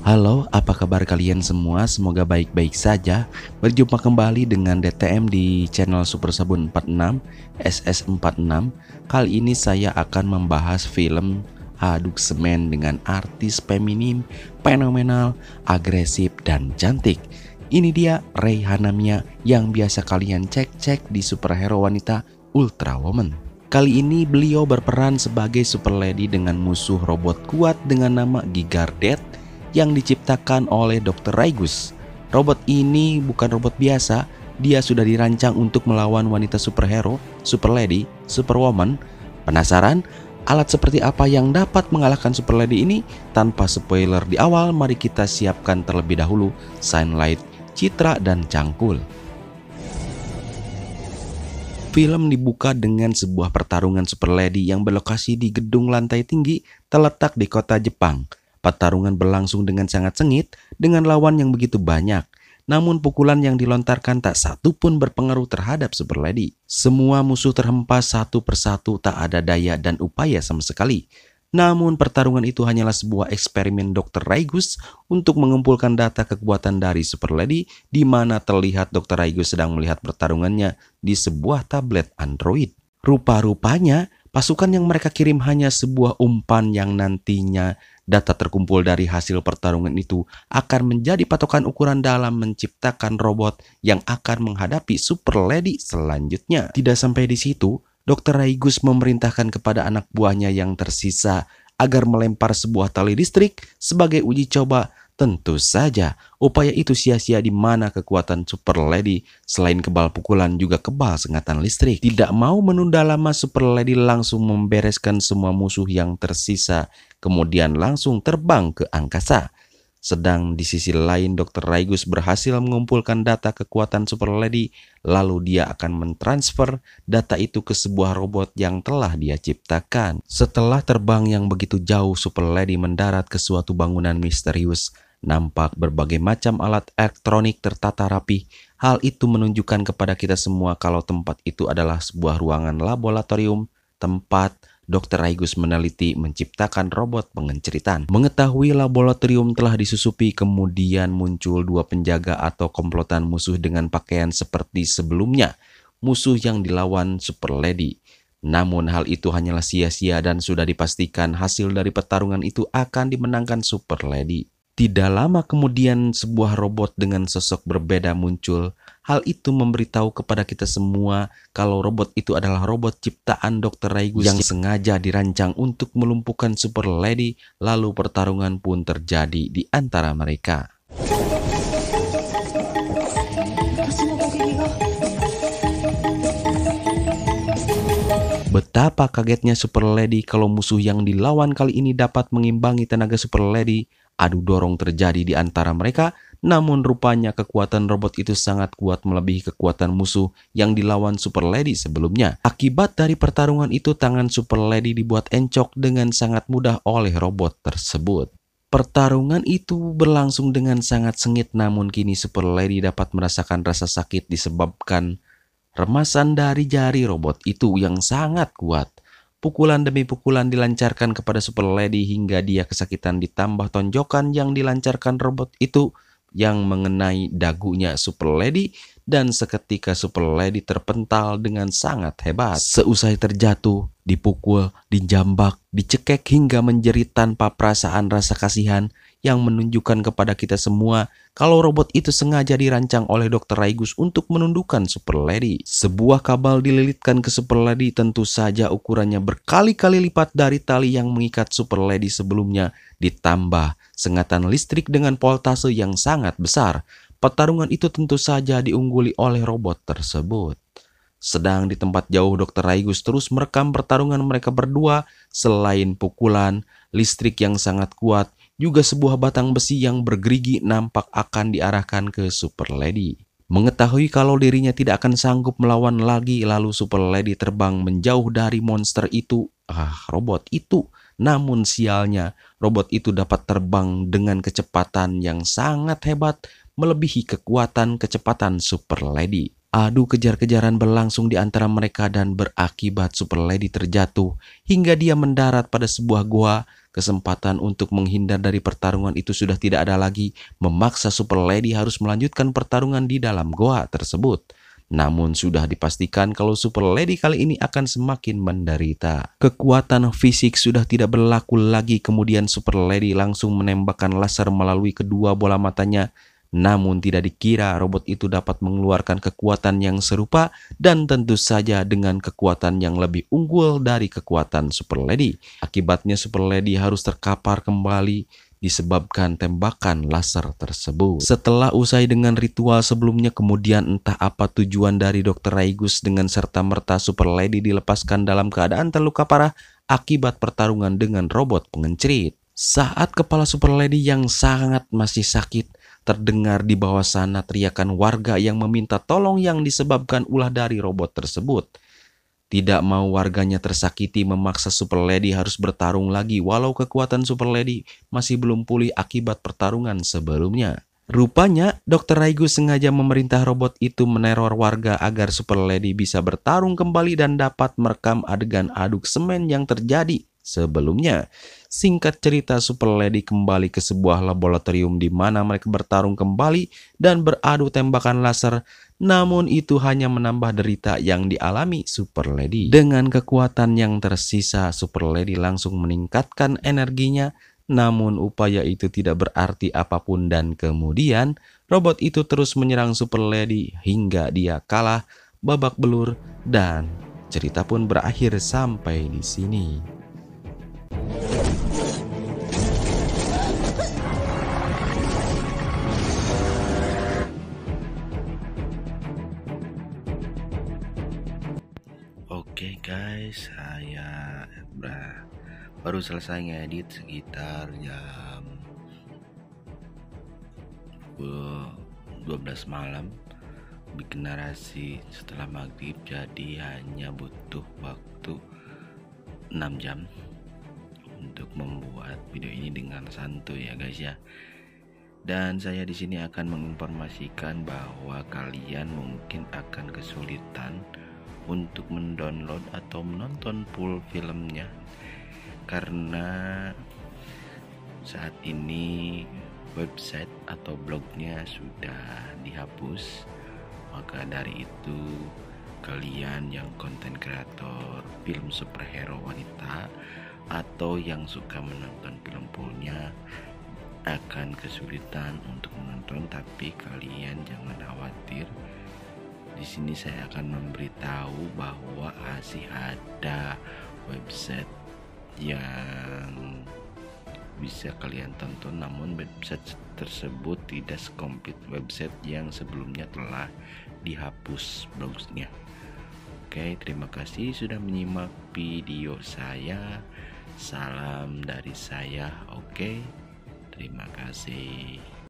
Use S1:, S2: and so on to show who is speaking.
S1: Halo, apa kabar kalian semua? Semoga baik-baik saja. Berjumpa kembali dengan DTM di channel Super Sabun 46, SS46. Kali ini saya akan membahas film Aduk Semen dengan artis feminim, fenomenal, agresif, dan cantik. Ini dia Rey Hanamia yang biasa kalian cek-cek di superhero wanita Ultra Woman. Kali ini beliau berperan sebagai super lady dengan musuh robot kuat dengan nama Gigardet yang diciptakan oleh Dr. Raigus. Robot ini bukan robot biasa, dia sudah dirancang untuk melawan wanita superhero, super lady, superwoman. Penasaran? Alat seperti apa yang dapat mengalahkan super lady ini? Tanpa spoiler di awal, mari kita siapkan terlebih dahulu Sunlight, Citra, dan Cangkul. Film dibuka dengan sebuah pertarungan super lady yang berlokasi di gedung lantai tinggi terletak di kota Jepang. Pertarungan berlangsung dengan sangat sengit dengan lawan yang begitu banyak. Namun pukulan yang dilontarkan tak satu pun berpengaruh terhadap super lady. Semua musuh terhempas satu persatu, tak ada daya dan upaya sama sekali. Namun pertarungan itu hanyalah sebuah eksperimen Dr. Raigus untuk mengumpulkan data kekuatan dari super lady, di mana terlihat Dr. Raigus sedang melihat pertarungannya di sebuah tablet Android. Rupa-rupanya pasukan yang mereka kirim hanya sebuah umpan yang nantinya data terkumpul dari hasil pertarungan itu akan menjadi patokan ukuran dalam menciptakan robot yang akan menghadapi super lady selanjutnya. Tidak sampai di situ, Dr. Raigus memerintahkan kepada anak buahnya yang tersisa agar melempar sebuah tali listrik sebagai uji coba. Tentu saja, upaya itu sia-sia di mana kekuatan super lady selain kebal pukulan juga kebal sengatan listrik. Tidak mau menunda lama, super lady langsung membereskan semua musuh yang tersisa, kemudian langsung terbang ke angkasa. Sedang di sisi lain, Dr. Raigus berhasil mengumpulkan data kekuatan super lady, lalu dia akan mentransfer data itu ke sebuah robot yang telah dia ciptakan. Setelah terbang yang begitu jauh, super lady mendarat ke suatu bangunan misterius. Nampak berbagai macam alat elektronik tertata rapi. Hal itu menunjukkan kepada kita semua kalau tempat itu adalah sebuah ruangan laboratorium, tempat Dr. Raigus meneliti menciptakan robot pengenceritan. Mengetahui laboratorium telah disusupi, kemudian muncul dua penjaga atau komplotan musuh dengan pakaian seperti sebelumnya, musuh yang dilawan super lady. Namun hal itu hanyalah sia-sia dan sudah dipastikan hasil dari pertarungan itu akan dimenangkan super lady. Tidak lama kemudian sebuah robot dengan sosok berbeda muncul. Hal itu memberitahu kepada kita semua kalau robot itu adalah robot ciptaan Dr. Raigus yang sengaja dirancang untuk melumpuhkan super lady. Lalu pertarungan pun terjadi di antara mereka. Betapa kagetnya super lady kalau musuh yang dilawan kali ini dapat mengimbangi tenaga super lady. Adu dorong terjadi di antara mereka, namun rupanya kekuatan robot itu sangat kuat melebihi kekuatan musuh yang dilawan super lady sebelumnya. Akibat dari pertarungan itu, tangan super lady dibuat encok dengan sangat mudah oleh robot tersebut. Pertarungan itu berlangsung dengan sangat sengit, namun kini super lady dapat merasakan rasa sakit disebabkan remasan dari jari robot itu yang sangat kuat. Pukulan demi pukulan dilancarkan kepada super lady hingga dia kesakitan, ditambah tonjokan yang dilancarkan robot itu yang mengenai dagunya super lady, dan seketika super lady terpental dengan sangat hebat. Seusai terjatuh, dipukul, dijambak, dicekek hingga menjerit tanpa perasaan rasa kasihan, yang menunjukkan kepada kita semua kalau robot itu sengaja dirancang oleh Dr. Raigus untuk menundukkan super lady. Sebuah kabel dililitkan ke super lady, tentu saja ukurannya berkali-kali lipat dari tali yang mengikat super lady sebelumnya, ditambah sengatan listrik dengan voltase yang sangat besar. Pertarungan itu tentu saja diungguli oleh robot tersebut. Sedang di tempat jauh, Dr. Raigus terus merekam pertarungan mereka berdua. Selain pukulan listrik yang sangat kuat, juga sebuah batang besi yang bergerigi nampak akan diarahkan ke super lady. Mengetahui kalau dirinya tidak akan sanggup melawan lagi, lalu super lady terbang menjauh dari monster itu, robot itu. Namun sialnya, robot itu dapat terbang dengan kecepatan yang sangat hebat, melebihi kekuatan kecepatan super lady. Adu kejar-kejaran berlangsung di antara mereka dan berakibat super lady terjatuh hingga dia mendarat pada sebuah gua. Kesempatan untuk menghindar dari pertarungan itu sudah tidak ada lagi, memaksa Super Lady harus melanjutkan pertarungan di dalam goa tersebut. Namun sudah dipastikan kalau Super Lady kali ini akan semakin menderita. Kekuatan fisik sudah tidak berlaku lagi, kemudian Super Lady langsung menembakkan laser melalui kedua bola matanya. Namun tidak dikira robot itu dapat mengeluarkan kekuatan yang serupa dan tentu saja dengan kekuatan yang lebih unggul dari kekuatan Super Lady. Akibatnya Super Lady harus terkapar kembali disebabkan tembakan laser tersebut. Setelah usai dengan ritual sebelumnya, kemudian entah apa tujuan dari Dr. Raigus dengan serta-merta Super Lady dilepaskan dalam keadaan terluka parah akibat pertarungan dengan robot pengencrit. Saat kepala Super Lady yang sangat masih sakit, terdengar di bawah sana teriakan warga yang meminta tolong yang disebabkan ulah dari robot tersebut. Tidak mau warganya tersakiti memaksa Super Lady harus bertarung lagi walau kekuatan Super Lady masih belum pulih akibat pertarungan sebelumnya. Rupanya Dr. Raigu sengaja memerintah robot itu meneror warga agar Super Lady bisa bertarung kembali dan dapat merekam adegan aduk semen yang terjadi sebelumnya. Singkat cerita, Super Lady kembali ke sebuah laboratorium di mana mereka bertarung kembali dan beradu tembakan laser. Namun itu hanya menambah derita yang dialami Super Lady. Dengan kekuatan yang tersisa, Super Lady langsung meningkatkan energinya. Namun upaya itu tidak berarti apapun dan kemudian robot itu terus menyerang Super Lady hingga dia kalah babak belur dan cerita pun berakhir sampai di sini. Oke guys, saya baru selesai ngedit sekitar jam 12 malam. Bikin narasi setelah maghrib, jadi hanya butuh waktu 6 jam untuk membuat video ini dengan santuy ya guys ya. Dan saya di sini akan menginformasikan bahwa kalian mungkin akan kesulitan untuk mendownload atau menonton full filmnya karena saat ini website atau blognya sudah dihapus. Maka dari itu kalian yang konten kreator film superhero wanita atau yang suka menonton film fullnya akan kesulitan untuk menonton, tapi kalian jangan khawatir. Di sini saya akan memberitahu bahwa masih ada website yang bisa kalian tonton, namun website tersebut tidak sekomplit website yang sebelumnya telah dihapus blognya. Oke, terima kasih sudah menyimak video saya. Salam dari saya. Oke, terima kasih.